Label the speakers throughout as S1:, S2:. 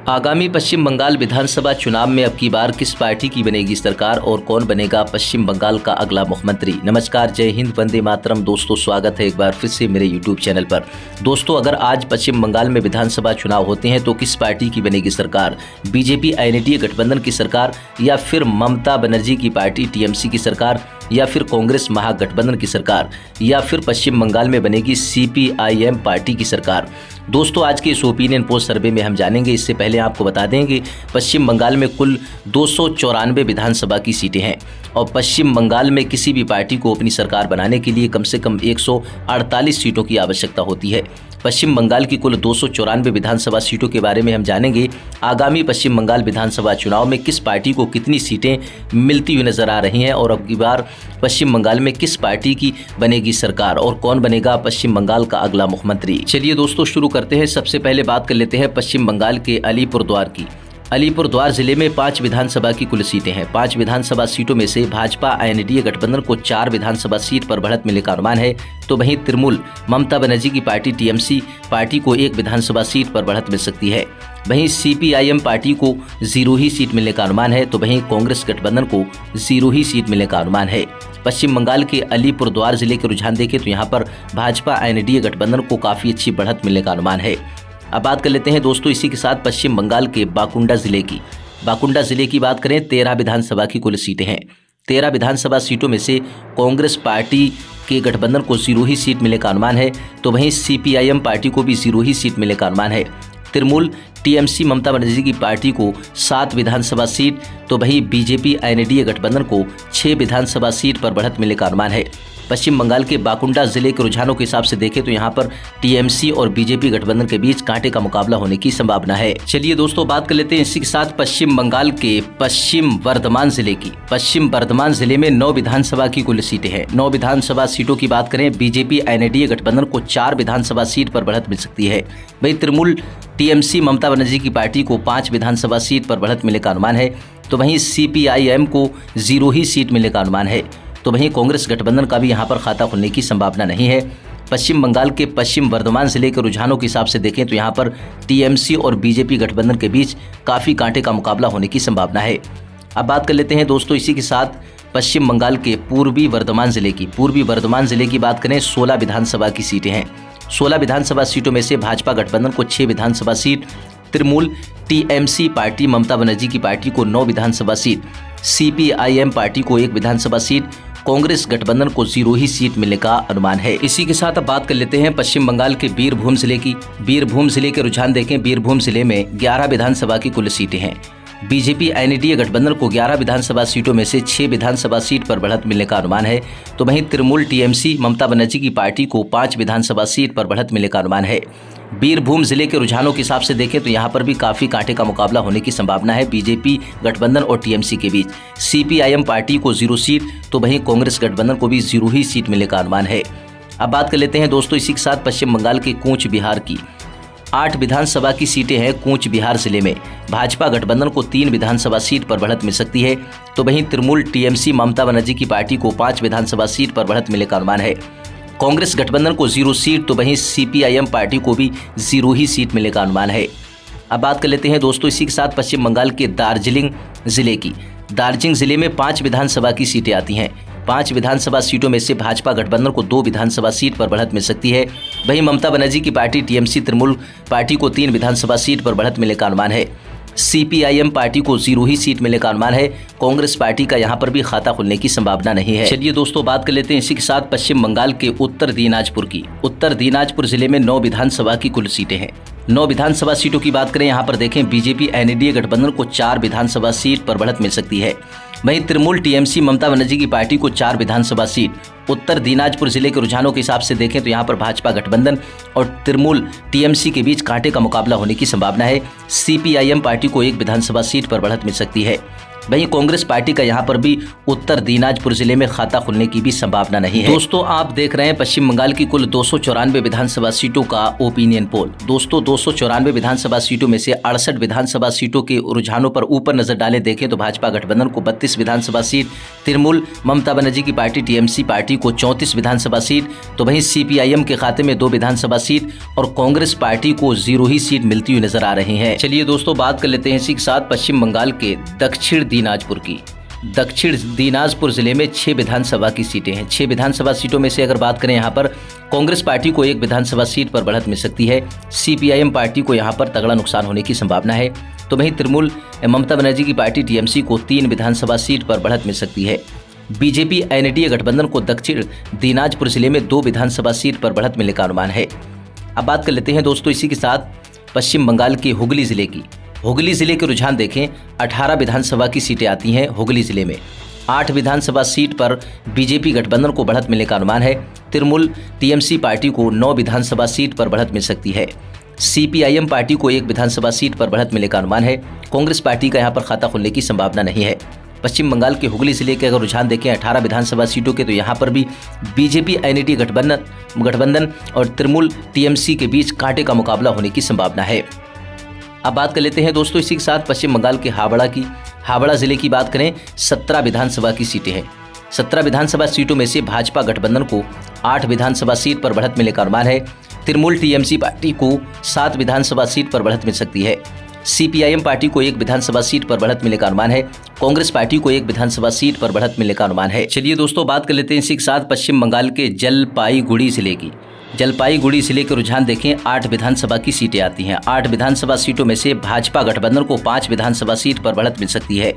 S1: आगामी पश्चिम बंगाल विधानसभा चुनाव में अब की बार किस पार्टी की बनेगी सरकार और कौन बनेगा पश्चिम बंगाल का अगला मुख्यमंत्री। नमस्कार, जय हिंद, वंदे मातरम। दोस्तों, स्वागत है एक बार फिर से मेरे यूट्यूब चैनल पर। दोस्तों, अगर आज पश्चिम बंगाल में विधानसभा चुनाव होते हैं तो किस पार्टी की बनेगी सरकार? बीजेपी एनडीए गठबंधन की सरकार, या फिर ममता बनर्जी की पार्टी टीएमसी की सरकार, या फिर कांग्रेस महागठबंधन की सरकार, या फिर पश्चिम बंगाल में बनेगी सीपीआईएम पार्टी की सरकार? दोस्तों, आज के इस ओपिनियन पोल सर्वे में हम जानेंगे। इससे पहले आपको बता दें कि पश्चिम बंगाल में कुल 294 विधानसभा की सीटें हैं और पश्चिम बंगाल में किसी भी पार्टी को अपनी सरकार बनाने के लिए कम से कम 148 सीटों की आवश्यकता होती है। पश्चिम बंगाल की कुल 294 विधानसभा सीटों के बारे में हम जानेंगे। आगामी पश्चिम बंगाल विधानसभा चुनाव में किस पार्टी को कितनी सीटें मिलती हुई नजर आ रही हैं और अब की बार पश्चिम बंगाल में किस पार्टी की बनेगी सरकार और कौन बनेगा पश्चिम बंगाल का अगला मुख्यमंत्री। चलिए दोस्तों, शुरू करते हैं। सबसे पहले बात कर लेते हैं पश्चिम बंगाल के अलीपुरद्वार की। अलीपुरद्वार जिले में 5 विधानसभा की कुल सीटें हैं। 5 विधानसभा सीटों में से भाजपा एनडीए गठबंधन को 4 विधानसभा सीट पर बढ़त मिलने का अनुमान है, तो वहीं तृणमूल ममता बनर्जी की पार्टी टीएमसी पार्टी को 1 विधानसभा सीट पर बढ़त मिल सकती है। वहीं सीपीआईएम पार्टी को 0 ही सीट मिलने का अनुमान है, तो वहीं कांग्रेस गठबंधन को 0 ही सीट मिलने का अनुमान है। पश्चिम बंगाल के अलीपुरद्वार जिले के रुझान देखें तो यहाँ पर भाजपा एनडीए गठबंधन को काफी अच्छी बढ़त मिलने का अनुमान है। अब बात कर लेते हैं दोस्तों इसी के साथ पश्चिम बंगाल के बाकुंडा जिले की। बाकुंडा जिले की बात करें, 13 विधानसभा की कुल सीटें हैं। 13 विधानसभा सीटों में से कांग्रेस पार्टी के गठबंधन को 0 ही सीट मिलने का अनुमान है, तो वहीं सीपीआईएम पार्टी को भी 0 ही सीट मिलने का अनुमान है। तृणमूल टीएमसी ममता बनर्जी की पार्टी को 7 विधानसभा सीट, तो वहीं बीजेपी एनडीए गठबंधन को 6 विधानसभा सीट पर बढ़त मिलने का अनुमान है। पश्चिम बंगाल के बाकुंडा जिले के रुझानों के हिसाब से देखें तो यहाँ पर टीएमसी और बीजेपी गठबंधन के बीच कांटे का मुकाबला होने की संभावना है। चलिए दोस्तों, बात कर लेते हैं इसी के साथ पश्चिम बंगाल के पश्चिम बर्धमान जिले की। पश्चिम बर्धमान जिले में 9 विधानसभा की कुल सीटें हैं। 9 विधानसभा सीटों की बात करें, बीजेपी एनडीए गठबंधन को 4 विधानसभा सीट पर बढ़त मिल सकती है। वहीं तृणमूल टीएमसी ममता बनर्जी की पार्टी को 5 विधानसभा सीट पर बढ़त मिलने का अनुमान है, तो वहीं सीपीआईएम को 0 ही सीट मिलने का अनुमान है। तो वहीं कांग्रेस गठबंधन का भी यहां पर खाता खुलने की संभावना नहीं है। पश्चिम बंगाल के पश्चिम बर्धमान जिले के रुझानों के हिसाब से देखें तो यहां पर टीएमसी और बीजेपी गठबंधन के बीच काफ़ी कांटे का मुकाबला होने की संभावना है। अब बात कर लेते हैं दोस्तों इसी के साथ पश्चिम बंगाल के पूर्वी बर्धमान जिले की। पूर्वी बर्धमान जिले की बात करें, 16 विधानसभा की सीटें हैं। 16 विधानसभा सीटों में से भाजपा गठबंधन को 6 विधानसभा seat, Trinamool TMC party Mamata Banerjee की पार्टी को 9 विधानसभा सीट, सीपीआईएम पार्टी को 1 विधानसभा सीट, कांग्रेस गठबंधन को 0 ही सीट मिलने का अनुमान है। इसी के साथ अब बात कर लेते हैं पश्चिम बंगाल के बीरभूम जिले की। बीरभूम जिले के रुझान देखें, बीरभूम जिले में 11 विधानसभा की कुल सीटें हैं। बीजेपी एनडीए गठबंधन को 11 विधानसभा सीटों में से 6 विधानसभा सीट पर बढ़त मिलने का अनुमान है, तो वहीं तृणमूल टीएमसी ममता बनर्जी की पार्टी को 5 विधानसभा सीट पर बढ़त मिलने का अनुमान है। बीरभूम जिले के रुझानों के हिसाब से देखें तो यहाँ पर भी काफी कांटे का मुकाबला होने की संभावना है बीजेपी गठबंधन और टीएमसी के बीच। सीपीआईएम पार्टी को 0 सीट, तो वहीं कांग्रेस गठबंधन को भी 0 ही सीट मिलने का अनुमान है। अब बात कर लेते हैं दोस्तों इसी के साथ पश्चिम बंगाल के कूच बिहार की। 8 विधानसभा की सीटें हैं कूच बिहार जिले में। भाजपा गठबंधन को 3 विधानसभा सीट पर बढ़त मिल सकती है, तो वहीं तृणमूल टीएमसी ममता बनर्जी की पार्टी को 5 विधानसभा सीट पर बढ़त मिलने का अनुमान है। कांग्रेस गठबंधन को 0 सीट, तो वहीं सीपीआईएम पार्टी को भी 0 ही सीट मिलने का अनुमान है। अब बात कर लेते हैं दोस्तों इसी के साथ पश्चिम बंगाल के दार्जिलिंग जिले की। दार्जिलिंग जिले में 5 विधानसभा की सीटें आती हैं। 5 विधानसभा सीटों में से भाजपा गठबंधन को 2 विधानसभा सीट पर बढ़त मिल सकती है। वहीं ममता बनर्जी की पार्टी टीएमसी तृणमूल पार्टी को 3 विधानसभा सीट पर बढ़त मिलने का अनुमान है। सीपीआईएम पार्टी को 0 ही सीट मिलने का अनुमान है। कांग्रेस पार्टी का यहां पर भी खाता खुलने की संभावना नहीं है। चलिए दोस्तों, बात कर लेते हैं इसी के साथ पश्चिम बंगाल के उत्तर दिनाजपुर की। उत्तर दिनाजपुर जिले में 9 विधानसभा की कुल सीटें हैं। 9 विधानसभा सीटों की बात करें, यहाँ पर देखें बीजेपी एनडीए गठबंधन को 4 विधानसभा सीट पर बढ़त मिल सकती है। वहीं तृणमूल टीएमसी ममता बनर्जी की पार्टी को 4 विधानसभा सीट। उत्तर दिनाजपुर जिले के रुझानों के हिसाब से देखें तो यहाँ पर भाजपा गठबंधन और तृणमूल टीएमसी के बीच कांटे का मुकाबला होने की संभावना है। सीपीआईएम पार्टी को 1 विधानसभा सीट पर बढ़त मिल सकती है। वहीं कांग्रेस पार्टी का यहां पर भी उत्तर दिनाजपुर जिले में खाता खुलने की भी संभावना नहीं है। दोस्तों आप देख रहे हैं पश्चिम बंगाल की कुल 294 विधानसभा सीटों का ओपिनियन पोल। दोस्तों 294 विधानसभा सीटों में से 68 विधानसभा सीटों के रुझानों पर ऊपर नजर डालें देखें तो भाजपा गठबंधन को 32 विधानसभा सीट, तृणमूल ममता बनर्जी की पार्टी टीएमसी पार्टी को 34 विधानसभा सीट, तो वहीं सीपीआईएम के खाते में 2 विधानसभा सीट और कांग्रेस पार्टी को 0 ही सीट मिलती हुई नजर आ रही है। चलिए दोस्तों बात कर लेते हैं इसी के साथ पश्चिम बंगाल के दक्षिण दिनाजपुर की। दक्षिण दिनाजपुर जिले में 6 विधानसभा की सीटें हैं। 6 विधानसभा सीटों में से अगर बात करें यहाँ पर कांग्रेस पार्टी को 1 विधानसभा सीट पर बढ़त मिल सकती है। सीपीआईएम पार्टी को यहाँ पर तगड़ा नुकसान होने की संभावना है। तो वहीं तृणमूल ममता बनर्जी की पार्टी टीएमसी को 3 विधानसभा सीट पर बढ़त मिल सकती है। बीजेपी एनडीए गठबंधन को दक्षिण दिनाजपुर जिले में 2 विधानसभा सीट पर बढ़त मिलने का अनुमान है। अब बात कर लेते हैं दोस्तों इसी के साथ पश्चिम बंगाल के हुगली जिले की। हुगली जिले के रुझान देखें 18 विधानसभा की सीटें आती हैं हुगली जिले में। 8 विधानसभा सीट पर बीजेपी गठबंधन को बढ़त मिलने का अनुमान है। तृणमूल टीएमसी पार्टी को 9 विधानसभा सीट पर बढ़त मिल सकती है। सीपीआईएम पार्टी को 1 विधानसभा सीट पर बढ़त मिलने का अनुमान है। कांग्रेस पार्टी का यहां पर खाता खुलने की संभावना नहीं है। पश्चिम बंगाल के हुगली जिले के अगर रुझान देखें 18 विधानसभा सीटों के तो यहाँ पर भी बीजेपी एनडीए गठबंधन और तृणमूल टीएमसी के बीच कांटे का मुकाबला होने की संभावना है। अब बात कर लेते हैं दोस्तों इसी के साथ पश्चिम बंगाल के हावड़ा की। हावड़ा जिले की बात करें 17 विधानसभा की सीटें हैं। 17 विधानसभा सीटों में से भाजपा गठबंधन को 8 विधानसभा सीट पर बढ़त मिलने का अनुमान है। तृणमूल टीएमसी पार्टी को 7 विधानसभा सीट पर बढ़त मिल सकती है। सीपीआईएम पार्टी को 1 विधानसभा सीट पर बढ़त मिलने का अनुमान है। कांग्रेस पार्टी को 1 विधानसभा सीट पर बढ़त मिलने का अनुमान है। चलिए दोस्तों बात कर लेते हैं इसी के साथ पश्चिम बंगाल के जलपाईगुड़ी जिले की। जलपाईगुड़ी जिले के रुझान देखें 8 विधानसभा की सीटें आती हैं। 8 विधानसभा सीटों में से भाजपा गठबंधन को 5 विधानसभा सीट पर बढ़त मिल सकती है।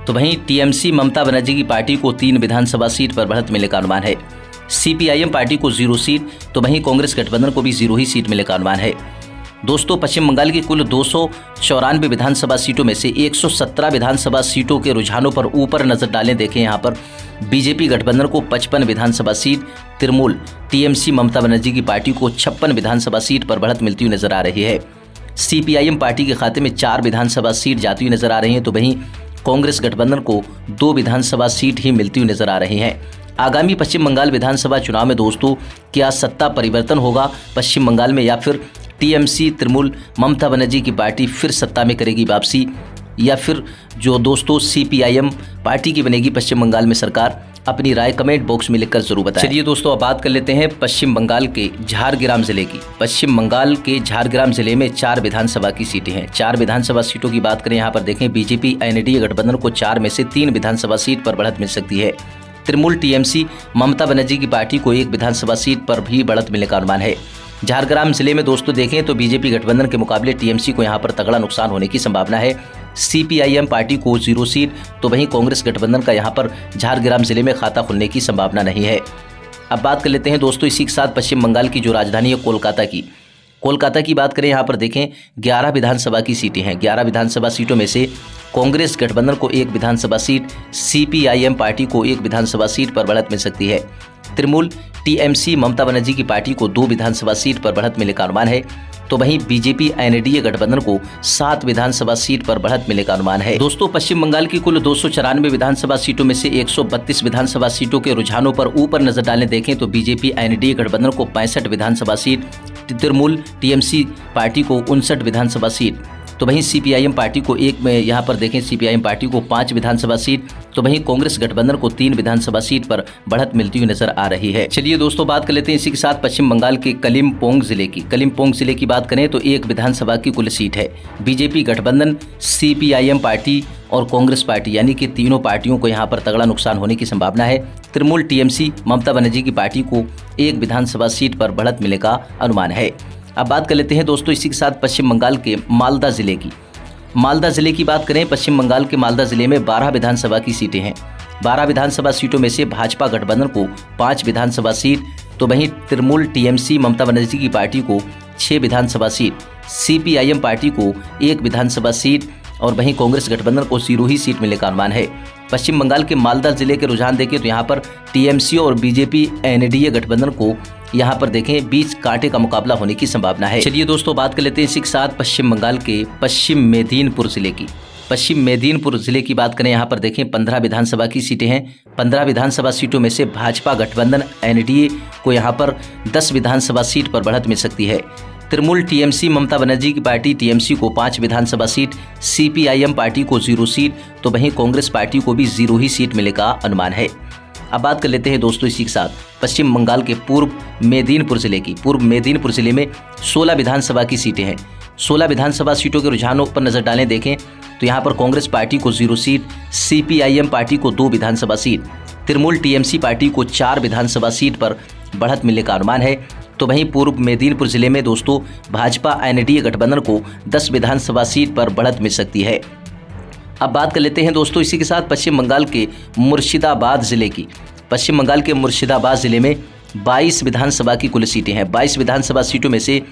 S1: तो वहीं टीएमसी ममता बनर्जी की पार्टी को 3 विधानसभा सीट पर बढ़त मिलने का अनुमान है। सीपीआईएम पार्टी को 0 सीट, तो वहीं कांग्रेस गठबंधन को भी 0 ही सीट मिलने का अनुमान है। दोस्तों पश्चिम बंगाल की कुल 294 विधानसभा सीटों में से 117 विधानसभा सीटों के रुझानों पर ऊपर नजर डालें देखें यहाँ पर बीजेपी गठबंधन को 55 विधानसभा सीट, तृणमूल टीएमसी ममता बनर्जी की पार्टी को 56 विधानसभा सीट पर बढ़त मिलती हुई नजर आ रही है। सीपीआईएम पार्टी के खाते में 4 विधानसभा सीट जाती हुई नजर आ रही हैं, तो वहीं कांग्रेस गठबंधन को 2 विधानसभा सीट ही मिलती हुई नजर आ रही हैं। आगामी पश्चिम बंगाल विधानसभा चुनाव में दोस्तों क्या सत्ता परिवर्तन होगा पश्चिम बंगाल में, या फिर टीएमसी तृणमूल ममता बनर्जी की पार्टी फिर सत्ता में करेगी वापसी, या फिर जो दोस्तों सीपीआईएम पार्टी की बनेगी पश्चिम बंगाल में सरकार? अपनी राय कमेंट बॉक्स में लिखकर जरूर बताएं। चलिए दोस्तों अब बात कर लेते हैं पश्चिम बंगाल के झारग्राम जिले की। पश्चिम बंगाल के झारग्राम जिले में 4 विधानसभा की सीटें हैं। 4 विधानसभा सीटों की बात करें यहाँ पर देखें बीजेपी एनडीए गठबंधन को 4 में से 3 विधानसभा सीट पर बढ़त मिल सकती है। तृणमूल टीएमसी ममता बनर्जी की पार्टी को 1 विधानसभा सीट पर भी बढ़त मिलने का अनुमान है। झारग्राम जिले में दोस्तों देखें तो बीजेपी गठबंधन के मुकाबले टीएमसी को यहां पर तगड़ा नुकसान होने की संभावना है। सीपीआईएम पार्टी को 0 सीट, तो वहीं कांग्रेस गठबंधन का यहां पर झारग्राम जिले में खाता खुलने की संभावना नहीं है। अब बात कर लेते हैं दोस्तों इसी के साथ पश्चिम बंगाल की जो राजधानी है कोलकाता की। कोलकाता की बात करें यहाँ पर देखें 11 विधानसभा की सीटें हैं। 11 विधानसभा सीटों में से कांग्रेस गठबंधन को 1 विधानसभा सीट, सीपीआईएम पार्टी को 1 विधानसभा सीट पर बढ़त मिल सकती है। तृणमूल टीएमसी ममता बनर्जी की पार्टी को 2 विधानसभा सीट पर बढ़त मिलने का अनुमान है। तो वहीं बीजेपी एनडीए गठबंधन को 7 विधानसभा सीट पर बढ़त मिलने का अनुमान है। दोस्तों पश्चिम बंगाल की कुल 294 विधानसभा सीटों में से 132 विधानसभा सीटों के रुझानों पर ऊपर नजर डालें देखें तो बीजेपी एनडीए गठबंधन को 65 विधानसभा सीट, तृणमूल टीएमसी पार्टी को 59 विधानसभा सीट, तो वहीं सीपीआईएम पार्टी को यहाँ पर देखें सीपीआईएम पार्टी को 5 विधानसभा सीट, तो वहीं कांग्रेस गठबंधन को 3 विधानसभा सीट पर बढ़त मिलती हुई नजर आ रही है। चलिए दोस्तों बात कर लेते हैं इसी के साथ पश्चिम बंगाल के कलिम्पोंग जिले की। कलिम्पोंग जिले की बात करें तो 1 विधानसभा की कुल सीट है। बीजेपी गठबंधन, सीपीआईएम पार्टी और कांग्रेस पार्टी यानी कि तीनों पार्टियों को यहाँ पर तगड़ा नुकसान होने की संभावना है। तृणमूल टीएमसी ममता बनर्जी की पार्टी को 1 विधानसभा सीट पर बढ़त मिलने का अनुमान है। अब बात कर लेते हैं दोस्तों इसी के साथ पश्चिम बंगाल के मालदा जिले की। मालदा जिले की बात करें पश्चिम बंगाल के मालदा जिले में 12 विधानसभा की सीटें हैं। 12 विधानसभा सीटों में से भाजपा गठबंधन को 5 विधानसभा सीट, तो वहीं तृणमूल टीएमसी ममता बनर्जी की पार्टी को 6 विधानसभा सीट, सीपीआईएम पार्टी को 1 विधानसभा सीट और वहीं कांग्रेस गठबंधन को 0 ही सीट मिलने का अनुमान है। पश्चिम बंगाल के मालदा जिले के रुझान देखें तो यहाँ पर टीएमसी और बीजेपी एनडीए गठबंधन को यहाँ पर देखें बीच कांटे का मुकाबला होने की संभावना है। चलिए दोस्तों बात कर लेते हैं इसी के साथ पश्चिम बंगाल के पश्चिम मेदिनीपुर जिले की। पश्चिम मेदिनीपुर जिले की बात करें, यहाँ पर देखें 15 विधानसभा की सीटें हैं। 15 विधानसभा सीटों में से भाजपा गठबंधन एनडीए को यहाँ पर 10 विधानसभा सीट पर बढ़त मिल सकती है। तृणमूल टीएमसी ममता बनर्जी की पार्टी टीएमसी को 5 विधानसभा सीट, सीपीआईएम पार्टी को 0 सीट, तो वहीं कांग्रेस पार्टी को भी 0 ही सीट मिलने का अनुमान है। अब बात कर लेते हैं दोस्तों इसी के साथ पश्चिम बंगाल के पूर्व मेदिनीपुर जिले की। पूर्व मेदिनीपुर जिले में 16 विधानसभा की सीटें हैं। 16 विधानसभा सीटों के रुझानों पर नजर डालें, देखें तो यहाँ पर कांग्रेस पार्टी को 0 सीट, सीपीआईएम पार्टी को 2 विधानसभा सीट, तृणमूल टीएमसी पार्टी को 4 विधानसभा सीट पर बढ़त मिलने का अनुमान है। तो वहीं पूर्व मेदिनीपुर जिले में दोस्तों भाजपा एनडीए गठबंधन को 10 विधानसभा सीट पर बढ़त मिल सकती है। अब बात कर लेते हैं दोस्तों इसी के साथ पश्चिम बंगाल के मुर्शिदाबाद जिले की। पश्चिम बंगाल के मुर्शिदाबाद जिले में 22 विधानसभा की कुल सीटें हैं। 22 विधानसभा सीटों में से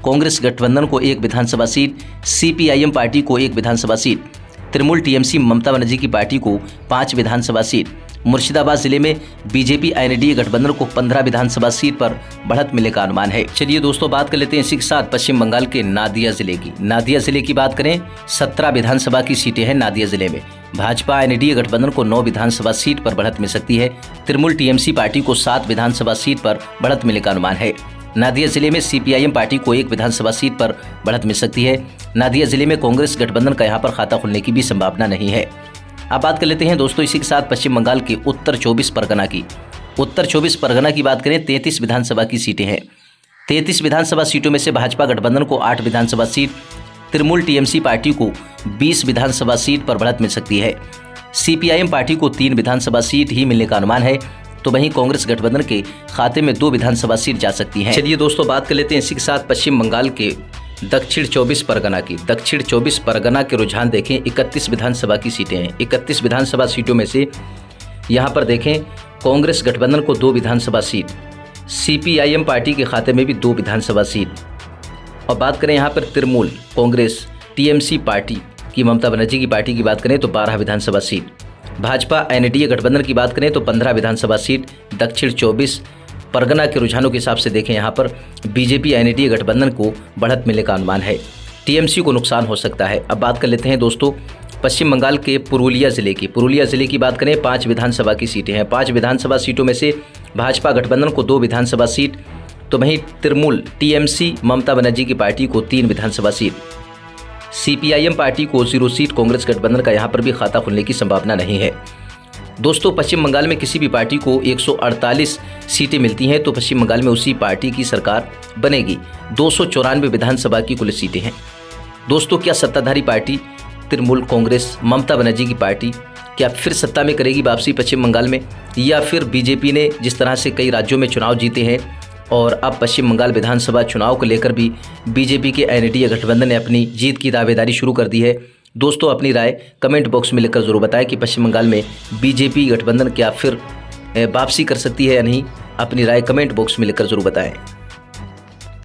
S1: कांग्रेस गठबंधन को 1 विधानसभा सीट, सीपीआईएम पार्टी को 1 विधानसभा सीट, तृणमूल टीएमसी ममता बनर्जी की पार्टी को 5 विधानसभा सीट। मुर्शिदाबाद जिले में बीजेपी एनडीए गठबंधन को 15 विधानसभा सीट पर बढ़त मिलने का अनुमान है। चलिए दोस्तों बात कर लेते हैं इसी के साथ पश्चिम बंगाल के नादिया जिले की। नादिया जिले की बात करें, 17 विधानसभा की सीटें हैं नादिया जिले में। भाजपा एनडीए गठबंधन को 9 विधानसभा सीट पर बढ़त मिल सकती है। तृणमूल टीएमसी पार्टी को 7 विधानसभा सीट पर बढ़त मिलने का अनुमान है। नादिया जिले में सीपीआईएम पार्टी को 1 विधानसभा सीट पर बढ़त मिल सकती है। नादिया जिले में कांग्रेस गठबंधन का यहाँ पर खाता खुलने की भी संभावना नहीं है। अब बात कर लेते हैं दोस्तों इसी के साथ पश्चिम बंगाल के उत्तर 24 परगना की। उत्तर 24 परगना की बात करें, 33 विधानसभा की सीटें हैं। 33 विधानसभा सीटों में से भाजपा गठबंधन को 8 विधानसभा सीट, तृणमूल टीएमसी पार्टी को 20 विधानसभा सीट पर बढ़त मिल सकती है। सीपीआईएम पार्टी को 3 विधानसभा सीट ही मिलने का अनुमान है। तो वहीं कांग्रेस गठबंधन के खाते में 2 विधानसभा सीट जा सकती हैं। चलिए दोस्तों बात कर लेते हैं इसी के साथ पश्चिम बंगाल के दक्षिण 24 परगना की। दक्षिण 24 परगना के रुझान देखें, 31 विधानसभा की सीटें हैं। 31 विधानसभा सीटों में से यहाँ पर देखें कांग्रेस गठबंधन को 2 विधानसभा सीट, सीपीआईएम पार्टी के खाते में भी 2 विधानसभा सीट। और बात करें यहाँ पर तृणमूल कांग्रेस टीएमसी पार्टी की ममता बनर्जी की पार्टी की बात करें तो 12 विधानसभा सीट। भाजपा एनडीए गठबंधन की बात करें तो 15 विधानसभा सीट। दक्षिण 24 परगना के रुझानों के हिसाब से देखें, यहाँ पर बीजेपी एनडीए गठबंधन को बढ़त मिलने का अनुमान है। टीएमसी को नुकसान हो सकता है। अब बात कर लेते हैं दोस्तों पश्चिम बंगाल के पुरुलिया जिले की। पुरुलिया जिले की बात करें, 5 विधानसभा की सीटें हैं। 5 विधानसभा सीटों में से भाजपा गठबंधन को 2 विधानसभा सीट, तो वहीं तृणमूल टीएमसी ममता बनर्जी की पार्टी को 3 विधानसभा सीट, सीपीआईएम पार्टी को 0 सीट। कांग्रेस गठबंधन का यहाँ पर भी खाता खुलने की संभावना नहीं है। दोस्तों पश्चिम बंगाल में किसी भी पार्टी को 148 सीटें मिलती हैं तो पश्चिम बंगाल में उसी पार्टी की सरकार बनेगी। 294 विधानसभा की कुल सीटें हैं। दोस्तों क्या सत्ताधारी पार्टी तृणमूल कांग्रेस ममता बनर्जी की पार्टी क्या फिर सत्ता में करेगी वापसी पश्चिम बंगाल में, या फिर बीजेपी ने जिस तरह से कई राज्यों में चुनाव जीते हैं और अब पश्चिम बंगाल विधानसभा चुनाव को लेकर भी बीजेपी के एनडीए गठबंधन ने अपनी जीत की दावेदारी शुरू कर दी है। दोस्तों अपनी राय कमेंट बॉक्स में लिखकर जरूर बताएं कि पश्चिम बंगाल में बीजेपी गठबंधन क्या फिर वापसी कर सकती है या नहीं। अपनी राय कमेंट बॉक्स में लिखकर जरूर बताएं।